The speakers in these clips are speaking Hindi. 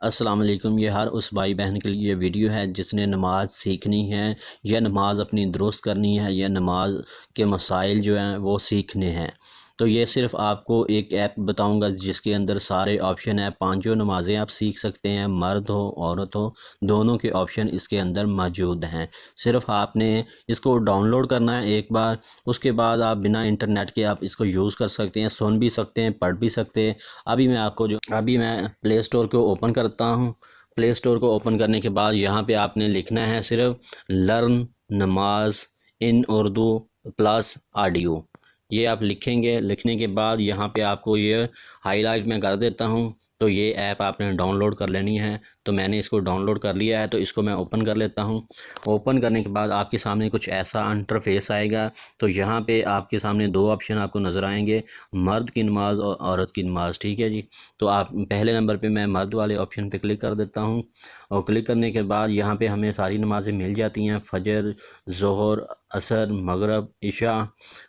अस्सलाम वालेकुम। ये हर उस भाई बहन के लिए वीडियो है जिसने नमाज़ सीखनी है या नमाज़ अपनी दुरुस्त करनी है या नमाज के मसाइल जो हैं वो सीखने हैं। तो ये सिर्फ़ आपको एक ऐप बताऊंगा जिसके अंदर सारे ऑप्शन है। पांचों नमाज़ें आप सीख सकते हैं, मर्द हो औरत हो, दोनों के ऑप्शन इसके अंदर मौजूद हैं। सिर्फ़ आपने इसको डाउनलोड करना है एक बार, उसके बाद आप बिना इंटरनेट के आप इसको यूज़ कर सकते हैं, सुन भी सकते हैं, पढ़ भी सकते हैं। अभी मैं प्ले स्टोर को ओपन करता हूँ। प्ले स्टोर को ओपन करने के बाद यहाँ पे आपने लिखना है सिर्फ लर्न नमाज इन उर्दू प्लस ऑडियो। ये आप लिखेंगे। लिखने के बाद यहाँ पे आपको ये हाईलाइट में कर देता हूँ। तो ये ऐप आपने डाउनलोड कर लेनी है। तो मैंने इसको डाउनलोड कर लिया है, तो इसको मैं ओपन कर लेता हूँ। ओपन करने के बाद आपके सामने कुछ ऐसा इंटरफेस आएगा। तो यहाँ पे आपके सामने दो ऑप्शन आपको नज़र आएंगे, मर्द की नमाज और औरत की नमाज। ठीक है जी। तो आप पहले नंबर पे मैं मर्द वाले ऑप्शन पे क्लिक कर देता हूँ। और क्लिक करने के बाद यहाँ पे हमें सारी नमाज़ें मिल जाती हैं, फजर, ज़ोहर, असर, मगरब, इशा।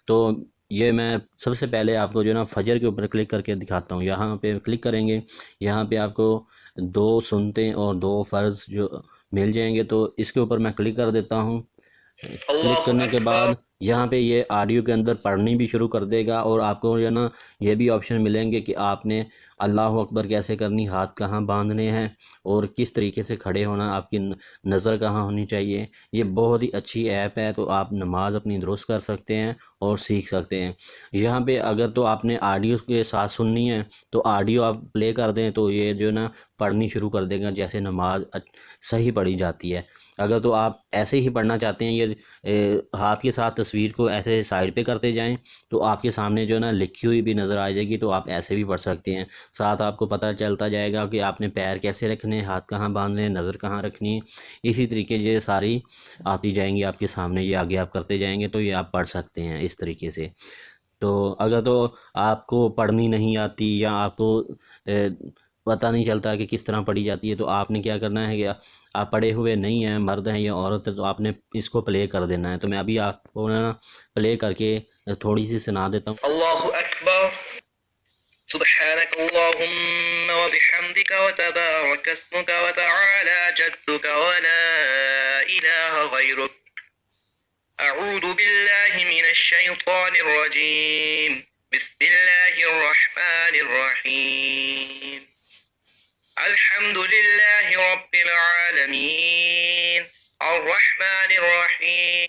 तो ये मैं सबसे पहले आपको जो ना फजर के ऊपर क्लिक करके दिखाता हूँ। यहाँ पे क्लिक करेंगे, यहाँ पे आपको दो सुन्नतें और दो फ़र्ज़ जो मिल जाएंगे। तो इसके ऊपर मैं क्लिक कर देता हूँ। क्लिक करने के बाद यहाँ पे ये ऑडियो के अंदर पढ़नी भी शुरू कर देगा और आपको जो है ना ये भी ऑप्शन मिलेंगे कि आपने अल्लाह अकबर कैसे करनी, हाथ कहाँ बांधने हैं और किस तरीके से खड़े होना, आपकी नज़र कहाँ होनी चाहिए। ये बहुत ही अच्छी ऐप है। तो आप नमाज अपनी दुरुस्त कर सकते हैं और सीख सकते हैं। यहाँ पे अगर तो आपने ऑडियो के साथ सुननी है तो ऑडियो आप प्ले कर दें तो ये जो है ना पढ़नी शुरू कर देगा जैसे नमाज सही पढ़ी जाती है। अगर तो आप ऐसे ही पढ़ना चाहते हैं, ये हाथ के साथ तस्वीर को ऐसे साइड पे करते जाएं तो आपके सामने जो है ना लिखी हुई भी नज़र आ जाएगी। तो आप ऐसे भी पढ़ सकते हैं। साथ आपको पता चलता जाएगा कि आपने पैर कैसे रखने हैं, हाथ कहाँ बांधने हैं, नज़र कहाँ रखनी है। इसी तरीके ये सारी आती जाएंगी आपके सामने, ये आगे आप करते जाएंगे तो ये आप पढ़ सकते हैं इस तरीके से। तो अगर तो आपको पढ़नी नहीं आती या आपको पता नहीं चलता कि किस तरह पढ़ी जाती है, तो आपने क्या करना है कि आप पढ़े हुए नहीं हैं, मर्द हैं या औरत है, तो आपने इसको प्ले कर देना है। तो मैं अभी आपको ना प्ले करके थोड़ी सी सुना देता हूँ। अल्लाहु अकबर सुब्हानक अल्लाहुम्मा व बिहम्दिका व तबारक अस्मुका व तआला जद्दुका व ला इलाहा गैरुक अऊज़ु बिल्लाहि मिनश शैतानिर रजीम बिस्मिल्लाहिर रहमानिर रहीम अल्हम्दुलिल्लाहि रब्बिल आलमीन अर्रहमानिर रहीम।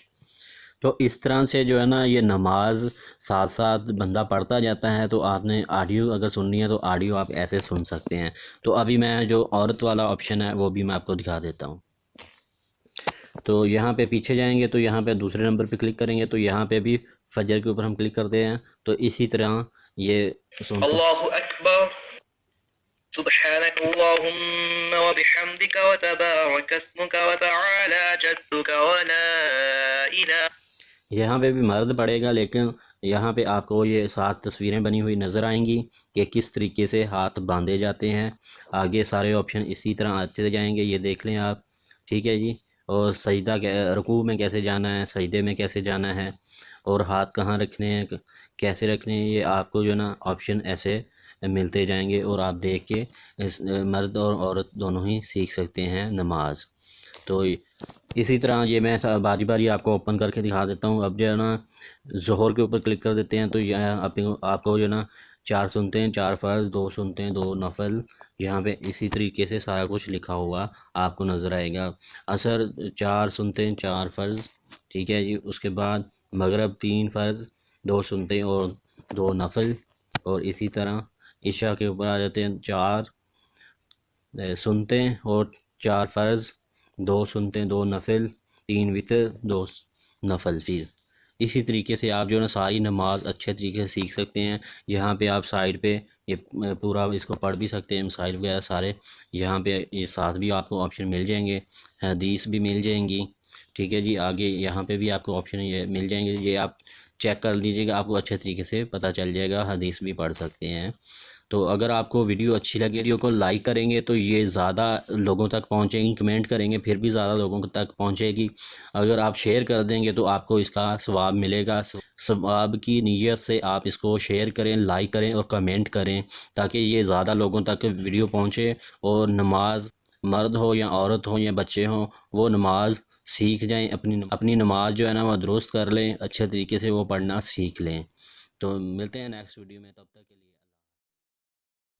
तो इस तरह से जो है ना ये नमाज साथ साथ बंदा पढ़ता जाता है। तो आपने ऑडियो अगर सुननी है तो ऑडियो आप ऐसे सुन सकते हैं। तो अभी मैं जो औरत वाला ऑप्शन है वो भी मैं आपको दिखा देता हूँ। तो यहाँ पे पीछे जाएंगे तो यहाँ पे दूसरे नंबर पे क्लिक करेंगे तो यहाँ पे भी फजर के ऊपर हम क्लिक करते हैं। तो इसी तरह ये सुनते हैं। अल्लाहु अकबर सुब्हानक अल्लाहुम्मा व बिहम्दिका व तबारक अस्मुका व तआला जद्दुका व ला इलाहा। यहाँ पे भी मर्द पड़ेगा, लेकिन यहाँ पे आपको ये सात तस्वीरें बनी हुई नज़र आएंगी कि किस तरीके से हाथ बांधे जाते हैं। आगे सारे ऑप्शन इसी तरह आते जाएंगे, ये देख लें आप। ठीक है जी। और सजदा रुकू में कैसे जाना है, सजदे में कैसे जाना है और हाथ कहाँ रखने हैं, कैसे रखने हैं, ये आपको जो ना ऑप्शन ऐसे मिलते जाएंगे और आप देख के मर्द और औरत दोनों ही सीख सकते हैं नमाज। तो इसी तरह ये मैं बारी बारी आपको ओपन करके दिखा देता हूँ। अब जो है ना ज़ोहर के ऊपर क्लिक कर देते हैं तो यह आपको जो ना चार सुनते हैं, चार फ़र्ज़, दो सुनते हैं, दो नफल। यहाँ पे इसी तरीके से सारा कुछ लिखा हुआ आपको नज़र आएगा। असर चार सुनते हैं, चार फ़र्ज़। ठीक है जी। उसके बाद मगरब तीन फ़र्ज़, दो सुनते हैं और दो नफल। और इसी तरह इशा के ऊपर आ जाते हैं, चार सुनते हैं और चार फ़र्ज़, दो सुनते हैं, दो नफल, तीन वितर, दो नफल। फिर इसी तरीके से आप जो है ना सारी नमाज अच्छे तरीके से सीख सकते हैं। यहाँ पे आप साइड पे ये पूरा इसको पढ़ भी सकते हैं, मिसाइल वगैरह सारे। यहाँ पे ये साथ भी आपको ऑप्शन मिल जाएंगे, हदीस भी मिल जाएंगी। ठीक है जी। आगे यहाँ पे भी आपको ऑप्शन ये मिल जाएंगे, ये आप चेक कर लीजिएगा, आपको अच्छे तरीके से पता चल जाएगा। हदीस भी पढ़ सकते हैं। तो अगर आपको वीडियो अच्छी लगे, वीडियो को लाइक करेंगे तो ये ज़्यादा लोगों तक पहुंचेगी, कमेंट करेंगे फिर भी ज़्यादा लोगों तक पहुंचेगी। अगर आप शेयर कर देंगे तो आपको इसका सवाब मिलेगा। सवाब की नीयत से आप इसको शेयर करें, लाइक करें और कमेंट करें, ताकि ये ज़्यादा लोगों तक वीडियो पहुँचे और नमाज मर्द हो या औरत हो या बच्चे हों वो नमाज सीख जाएं, अपनी नमाज जो है ना वो दुरुस्त कर लें, अच्छे तरीके से वो पढ़ना सीख लें। तो मिलते हैं नेक्स्ट वीडियो में, तब तक के लिए।